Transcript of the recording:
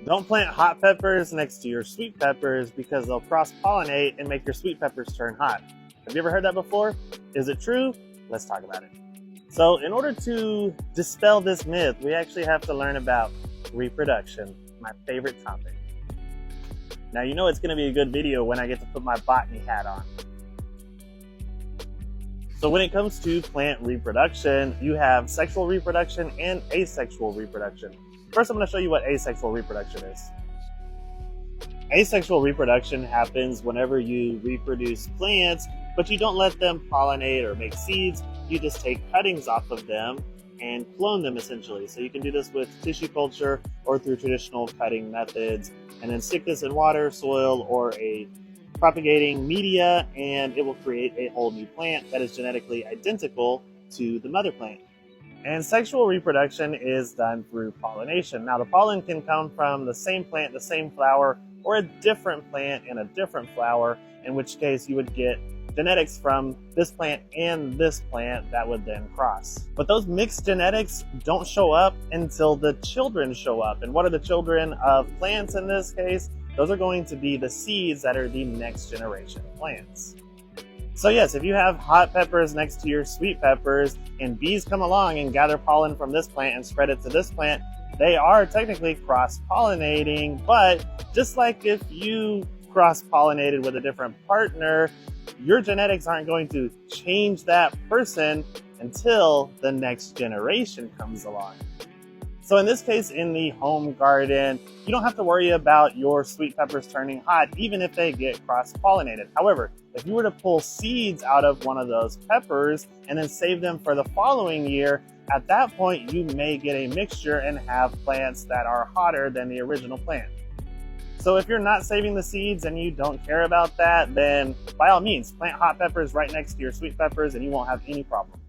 Don't plant hot peppers next to your sweet peppers because they'll cross-pollinate and make your sweet peppers turn hot. Have you ever heard that before? Is it true? Let's talk about it. So in order to dispel this myth, we actually have to learn about reproduction, my favorite topic. Now you know it's going to be a good video when I get to put my botany hat on. So when it comes to plant reproduction, you have sexual reproduction and asexual reproduction. First, I'm going to show you what asexual reproduction is. Asexual reproduction happens whenever you reproduce plants, but you don't let them pollinate or make seeds. You just take cuttings off of them and clone them essentially. So you can do this with tissue culture or through traditional cutting methods, and then stick this in water, soil, or a propagating media, and it will create a whole new plant that is genetically identical to the mother plant. And sexual reproduction is done through pollination. Now the pollen can come from the same plant, the same flower, or a different plant and a different flower, in which case you would get genetics from this plant and this plant that would then cross. But those mixed genetics don't show up until the children show up. And what are the children of plants in this case? Those are going to be the seeds that are the next generation of plants. So yes, if you have hot peppers next to your sweet peppers and bees come along and gather pollen from this plant and spread it to this plant, they are technically cross-pollinating. But just like if you cross-pollinated with a different partner, your genetics aren't going to change that person until the next generation comes along. So in this case, in the home garden, you don't have to worry about your sweet peppers turning hot, even if they get cross-pollinated. However, if you were to pull seeds out of one of those peppers and then save them for the following year, at that point, you may get a mixture and have plants that are hotter than the original plant. So if you're not saving the seeds and you don't care about that, then by all means, plant hot peppers right next to your sweet peppers and you won't have any problem.